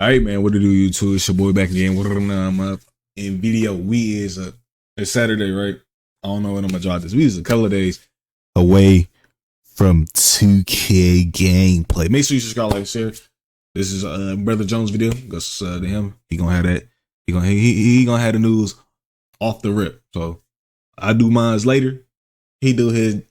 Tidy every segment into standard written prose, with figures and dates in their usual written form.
All right, man. What to do, YouTube? It's your boy back again. What up? In video, it's Saturday, right? I don't know when I'm gonna drop this. We is a couple of days away from 2K gameplay. Make sure you subscribe, like, share. This is Brother Jones' video. Goes to him. He gonna have that. He gonna have the news off the rip. So I do mine's later. He do his.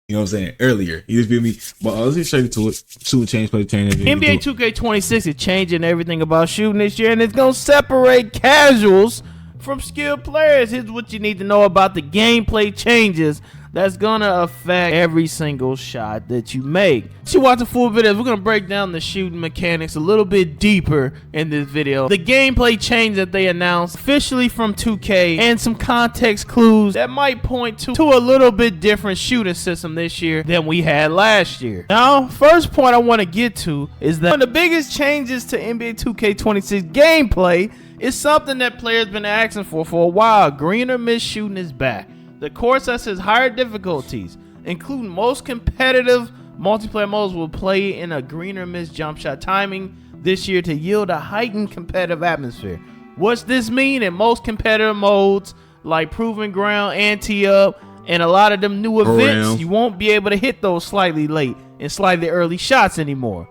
You know what I'm saying? Earlier. You just feel me? But let's get straight to it. Shooting change, play change. NBA 2K26 is changing everything about shooting this year, and it's going to separate casuals from skilled players. Here's what you need to know about the gameplay changes that's going to affect every single shot that you make. So you watch the full video. We're going to break down the shooting mechanics a little bit deeper in this video. The gameplay change that they announced officially from 2K and some context clues that might point to a little bit different shooting system this year than we had last year. Now, first point I want to get to is that one of the biggest changes to NBA 2K26 gameplay is something that players been asking for a while. Green or miss shooting is back. The course that says higher difficulties, including most competitive multiplayer modes, will play in a green or miss jump shot timing this year to yield a heightened competitive atmosphere. What's this mean? In most competitive modes like Proving Ground, Ante-Up, and a lot of them new events, you won't be able to hit those slightly late and slightly early shots anymore.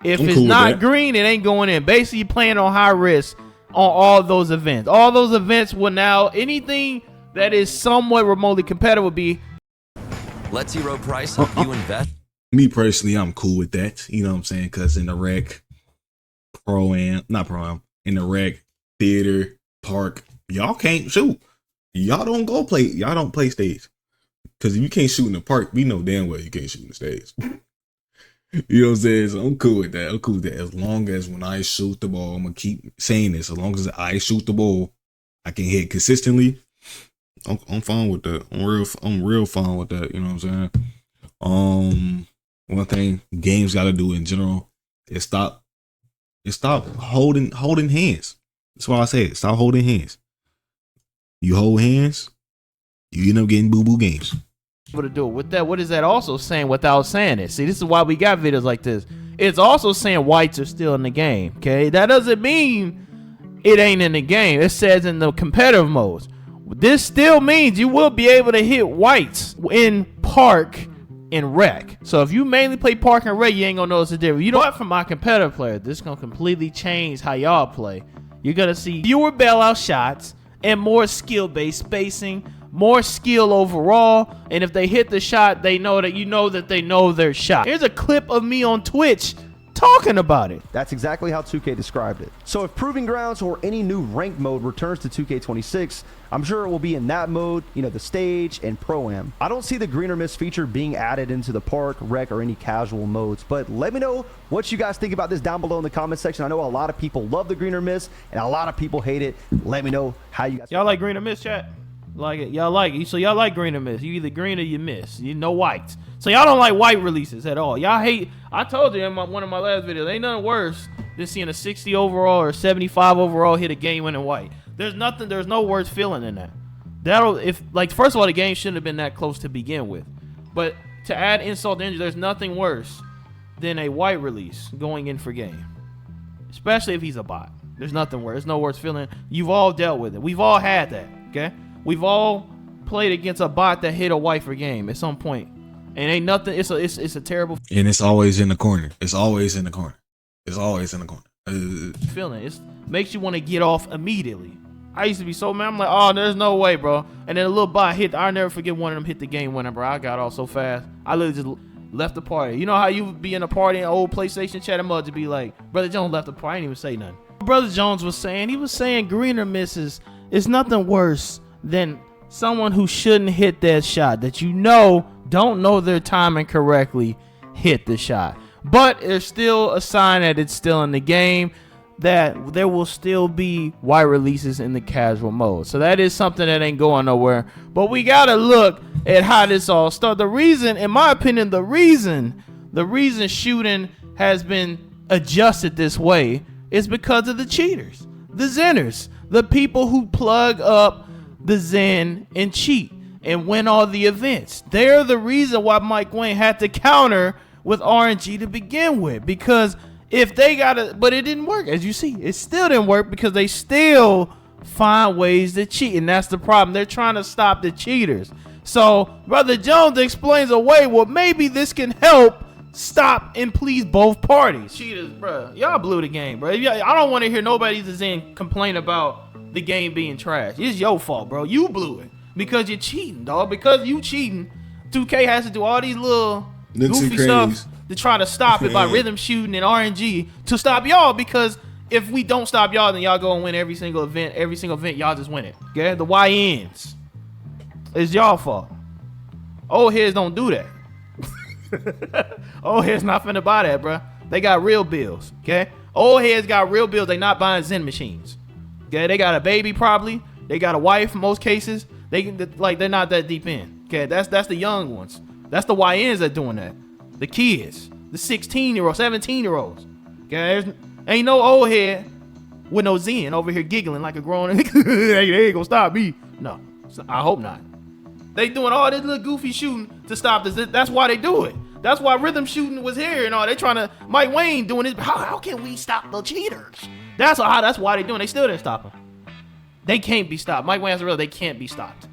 If it's not green, it ain't going in. Basically, you're playing on high risk on all those events. All those events will now, anything that is somewhat remotely competitive will be. Let zero price help you invest. Me personally, I'm cool with that. You know what I'm saying? Because in the rec, in the rec, theater, park, y'all can't shoot. Y'all don't play. Y'all don't play stage. Because if you can't shoot in the park, we know damn well you can't shoot in the stage. You know what I'm saying? So I'm cool with that. I'm cool with that. As long as when I shoot the ball, I'm going to keep saying this. As long as I shoot the ball, I can hit consistently. I'm fine with that. I'm real fine with that. You know what I'm saying? One thing games got to do in general is stop holding hands. That's why I said stop holding hands. You hold hands, you end up getting boo games. To do it with that, what is that also saying without saying it? See, this is why we got videos like this. It's also saying whites are still in the game. Okay, that doesn't mean it ain't in the game. It says in the competitive modes. This still means you will be able to hit whites in park and rec. So if you mainly play park and rec, you ain't gonna notice the difference. You know what? For my competitive players, this is gonna completely change how y'all play. You're gonna see fewer bailout shots and more skill-based spacing, more skill overall. And if they hit the shot, they know that they know their shot. Here's a clip of me on Twitch talking about it. That's exactly how 2K described it. So if Proving Grounds or any new ranked mode returns to 2K26, I'm sure it will be in that mode, you know, the stage and Pro-Am. I don't see the green or miss feature being added into the park, rec, or any casual modes, but let me know what you guys think about this down below in the comment section. I know a lot of people love the green or miss and a lot of people hate it. Let me know how you guys. Y'all like green or miss, chat? Like it? Y'all like it? So y'all like green or miss? You either green or you miss. You know whites. So y'all don't like white releases at all. Y'all hate. I told you in one of my last videos, ain't nothing worse than seeing a 60 overall or 75 overall hit a game winning white. There's no worse feeling than that. First of all, the game shouldn't have been that close to begin with. But to add insult to injury, there's nothing worse than a white release going in for game. Especially if he's a bot. There's nothing worse. There's no worse feeling. You've all dealt with it. We've all had that, okay? We've all played against a bot that hit a white for game at some point. And ain't nothing. It's a terrible. And it's always in the corner. It's always in the corner. Feeling. It makes you want to get off immediately. I used to be so mad. I'm like, oh, there's no way, bro. And then a little bot hit. I'll never forget one of them hit the game winner, bro. I got off so fast. I literally just left the party. You know how you be in a party in old PlayStation chat and mud to be like, Brother Jones left the party. I didn't even say nothing. Brother Jones was saying green or misses is nothing worse than someone who shouldn't hit that shot that don't know their timing correctly hit the shot. But there's still a sign that it's still in the game, that there will still be white releases in the casual mode. So that is something that ain't going nowhere. But we gotta look at how this all started. The reason, in my opinion, the reason shooting has been adjusted this way is because of the cheaters, the Zenners, the people who plug up the Zen and cheat and win all the events. They're the reason why Mike Wayne had to counter with RNG to begin with, because if they gotta, but it didn't work. As you see, it still didn't work because they still find ways to cheat, and that's the problem. They're trying to stop the cheaters. So Brother Jones explains away, well, maybe this can help stop and please both parties. Cheaters, bro, y'all blew the game, bro. I don't want to hear nobody Zen complain about the game being trash. It's your fault, bro. You blew it because you're cheating, dog. Because you cheating, 2K has to do all these little goofy stuff to try to stop it by rhythm shooting and RNG to stop y'all, because if we don't stop y'all, then y'all go and win every single event. Every single event, y'all just win it. Okay? The YNs. It's y'all fault. Old heads don't do that. Old heads not finna buy that, bro. They got real bills. Okay? Old heads got real bills. They not buying Zen machines. Okay? They got a baby probably. They got a wife in most cases. They're not that deep in. Okay? That's the young ones. That's the YNs that doing that. The kids. The 16-year-olds, 17-year-olds. Okay? Ain't no old head with no Zen over here giggling like a grown nigga. They ain't gonna stop me. No, I hope not. They doing all this little goofy shooting to stop this. That's why they do it. That's why rhythm shooting was here and all. They trying to, Mike Wayne doing this. How can we stop the cheaters? That's why they doing. They still didn't stop them. They can't be stopped. Mike Wayne has to realize they can't be stopped.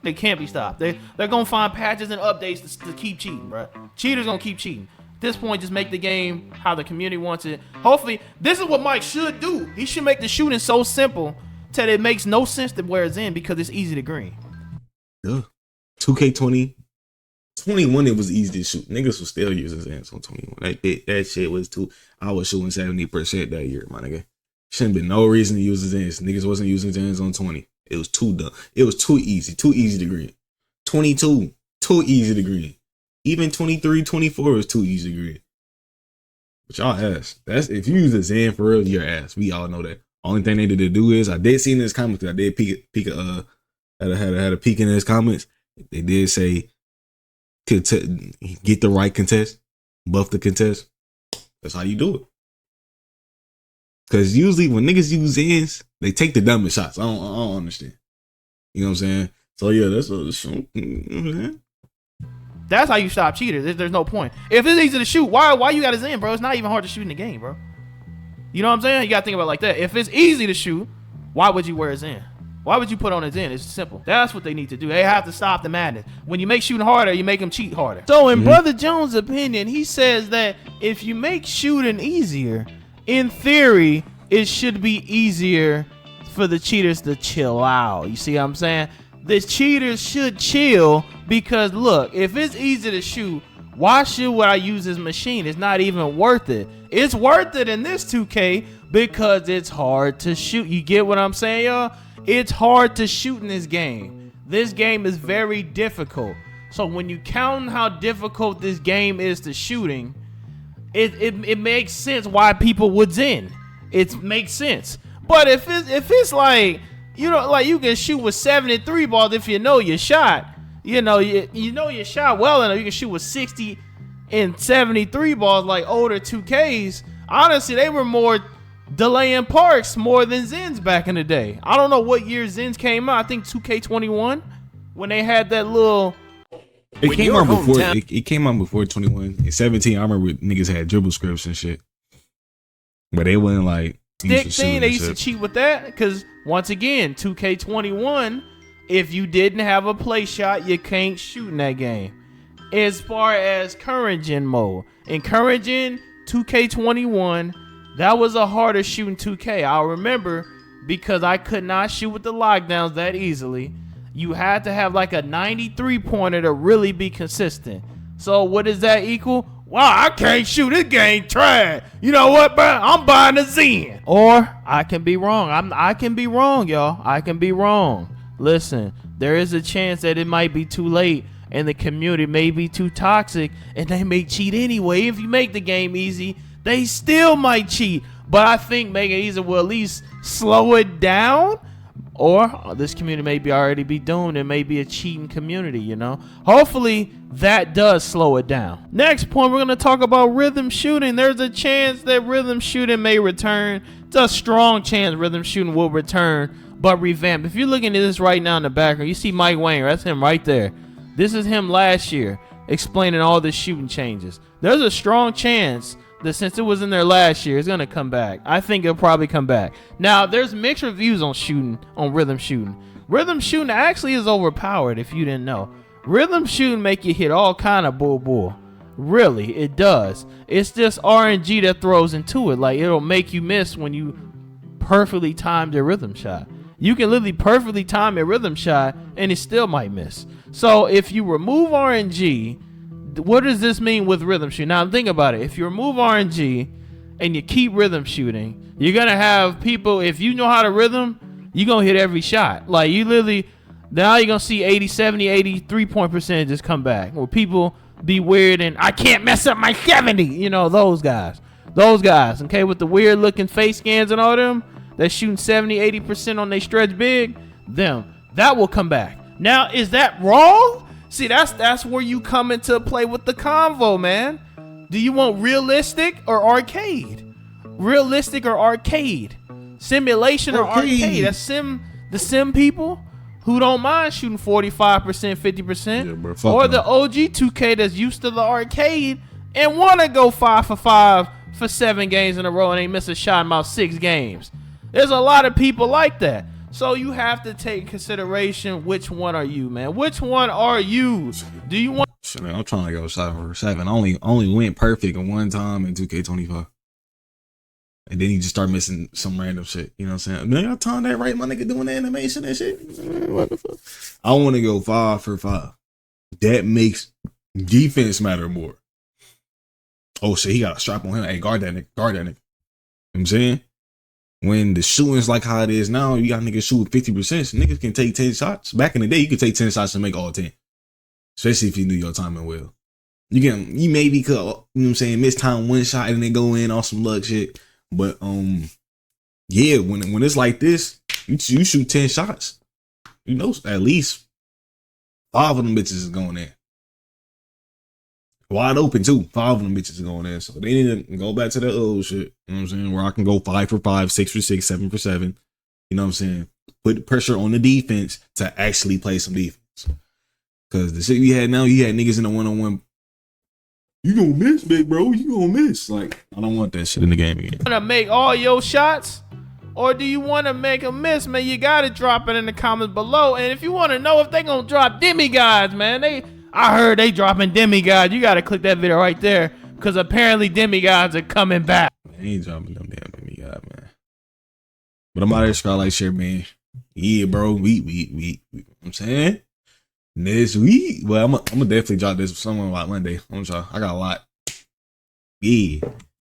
They can't be stopped. They're gonna find patches and updates to keep cheating, bro. Cheaters gonna keep cheating. At this point, just make the game how the community wants it. Hopefully, this is what Mike should do. He should make the shooting so simple that it makes no sense to wear it in because it's easy to green. Yeah. 2K20, 21, it was easy to shoot. Niggas was still using Zens on 21. That shit was too. I was shooting 70% that year, my nigga. Shouldn't been no reason to use the Zens. Niggas wasn't using Zens on 20. It was too dumb. It was too easy to green. 22, too easy to green. Even 23, 24 was too easy to green. But y'all ass. That's if you use a Zen for real, your ass. We all know that. Only thing they did to do is I did see in his comments. I did peek had a peek in his comments. They did say get the right contest, buff the contest. That's how you do it. Because usually when niggas use Zens, they take the dumbest shots. I don't understand. You know what I'm saying? So yeah, that's what you know what I'm saying? That's how you stop cheaters. There's no point. If it's easy to shoot, why you got a Zen, bro? It's not even hard to shoot in the game, bro. You know what I'm saying? You gotta think about it like that. If it's easy to shoot, why would you wear a Zen? Why would you put on a Zen? It's simple. That's what they need to do. They have to stop the madness. When you make shooting harder, you make them cheat harder. So in Brother Jones' opinion, he says that if you make shooting easier, in theory, it should be easier for the cheaters to chill out. You see what I'm saying? The cheaters should chill because look, if it's easy to shoot, why should I use this machine? It's not even worth it. It's worth it in this 2K because it's hard to shoot. You get what I'm saying, y'all? It's hard to shoot in this game. This game is very difficult. So when you count how difficult this game is to shooting, it makes sense why people would Zen. It makes sense. But if it's like, you know, like you can shoot with 73 balls if you know your shot. You know your shot well enough. You can shoot with 60 and 73 balls like older 2Ks. Honestly, they were more delaying parks more than Zens back in the day. I don't know what year Zens came out. I think 2K21 when they had that little. It came out before. It came out before 21. In 17, I remember niggas had dribble scripts and shit, but they wasn't like stick thing. They used to cheat with that because once again, 2K21. If you didn't have a play shot, you can't shoot in that game. As far as current gen mode, in current gen 2K21, that was a harder shooting 2K. I remember because I could not shoot with the lockdowns that easily. You had to have like a 93 pointer to really be consistent. So what does that equal? Wow, I can't shoot. This game trash. You know what, bro? I'm buying a Zen. Or I can be wrong. I can be wrong, y'all. I can be wrong. Listen, there is a chance that it might be too late and the community may be too toxic and they may cheat anyway. If you make the game easy, they still might cheat. But I think making it easy will at least slow it down. Or this community may be already be doomed. It may be a cheating community, you know. Hopefully that does slow it down. Next point, we're going to talk about rhythm shooting. There's a chance that rhythm shooting may return. It's a strong chance rhythm shooting will return, but revamp. If you're looking at this right now in the background, you see Mike Wayne. That's him right there. This is him last year explaining all the shooting changes. There's a strong chance Since it was in there last year, it's gonna come back. I think it'll probably come back. Now, there's mixed reviews on shooting, on rhythm shooting. Rhythm shooting actually is overpowered. If you didn't know, rhythm shooting make you hit all kind of bull. Really, it does. It's just RNG that throws into it. Like, it'll make you miss when you perfectly timed your rhythm shot. You can literally perfectly time a rhythm shot and it still might miss. So if you remove RNG, what does this mean with rhythm shooting? Now think about it. If you remove RNG and you keep rhythm shooting, you're gonna have people, if you know how to rhythm, you're gonna hit every shot. Like, you literally, now you're gonna see 80, 70, 83 point percentages come back. Where people be weird and I can't mess up my 70. You know, those guys, okay, with the weird looking face scans and all them, that's shooting 70, 80% on they stretch big, them, that will come back. Now, is that wrong? See, that's where you come into play with the convo, man. Do you want realistic or arcade? Realistic or arcade? Simulation or arcade? That's the sim people who don't mind shooting 45%, 50%. Or the OG 2K that's used to the arcade and want to go 5 for 5 for 7 games in a row and ain't miss a shot in about 6 games. There's a lot of people like that. So you have to take consideration, which one are you, man? Which one are you? Do you want... Shit, man, I'm trying to go 7 for 7. I only went perfect in one time in 2K25. And then you just start missing some random shit. You know what I'm saying? Man, I timed that right, my nigga, doing the animation and shit. What the fuck? I want to go 5 for 5. That makes defense matter more. Oh, shit, he got a strap on him. Hey, guard that nigga. You know what I'm saying? When the shooting's like how it is now, you got niggas shooting 50%. So niggas can take 10 shots. Back in the day, you could take 10 shots and make all 10. Especially if you knew your timing well. You maybe could, you know what I'm saying, miss time one shot and then go in on some luck shit. But yeah, when it's like this, you shoot 10 shots. You know, at least 5 of them bitches is going in. Wide open too. 5 of them bitches are going in. So they need to go back to that old shit. You know what I'm saying? Where I can go 5 for 5, 6 for 6, 7 for 7. You know what I'm saying? Put pressure on the defense to actually play some defense. Cause the shit we had now, you had niggas in the 1-on-1. You gonna miss, big bro. You gonna miss. Like, I don't want that shit in the game again. You wanna make all your shots? Or do you wanna make a miss, man? You gotta drop it in the comments below. And if you wanna know if they gonna drop demigods, man, I heard they dropping demigods. You gotta click that video right there, because apparently demigods are coming back. They ain't dropping them damn demigods, man. But I'm out here, subscribe, like, share, man. Yeah, bro. We you know what I'm saying? This week, well, I'm gonna definitely drop this somewhere like Monday. I'm gonna try. I got a lot. Yeah.